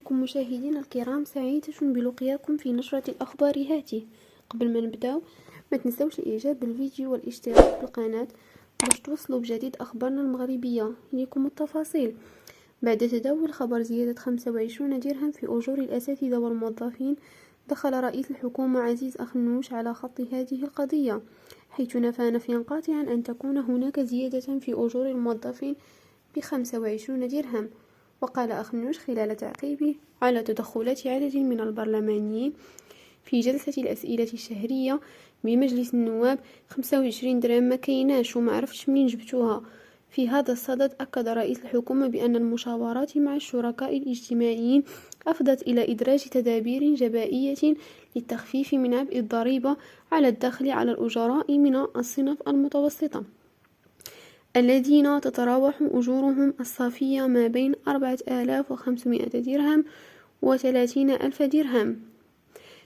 بكم مشاهدينا الكرام، سعيدة بلقياكم في نشرة الأخبار هاته. قبل ما نبداو ما تنسوش الإعجاب بالفيديو والاشتراك في القناة باش توصلوا بجديد أخبارنا المغربية. ليكم التفاصيل. بعد تداول خبر زيادة 25 درهم في أجور الأساتذة والموظفين، دخل رئيس الحكومة عزيز أخنوش على خط هذه القضية، حيث نفى نفيا قاطعا أن تكون هناك زيادة في أجور الموظفين ب25 درهم. وقال أخنوش خلال تعقيبه على تدخلات عدد من البرلمانيين في جلسة الأسئلة الشهرية بمجلس النواب: 25 درهم ما كيناش وما عرفتش منين جبتوها. في هذا الصدد أكد رئيس الحكومة بأن المشاورات مع الشركاء الاجتماعيين أفضت إلى إدراج تدابير جبائية للتخفيف من عبء الضريبة على الدخل على الأجراء من الصنف المتوسطة، الذين تتراوح أجورهم الصافية ما بين 4500 درهم و30,000 درهم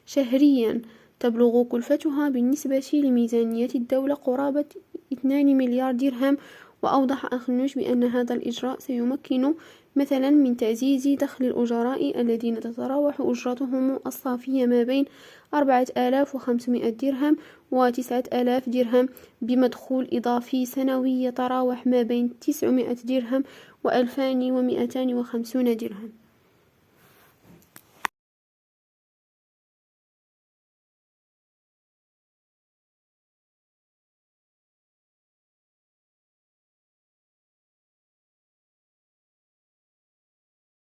شهريا، تبلغ كلفتها بالنسبة لميزانية الدولة قرابة 2 مليار درهم. وأوضح أخنوش بأن هذا الإجراء سيمكن مثلا من تعزيز دخل الأجراء الذين تتراوح أجرتهم الصافية ما بين 4500 درهم و9,000 درهم بمدخول إضافي سنوي يتراوح ما بين 900 درهم و2250 درهم.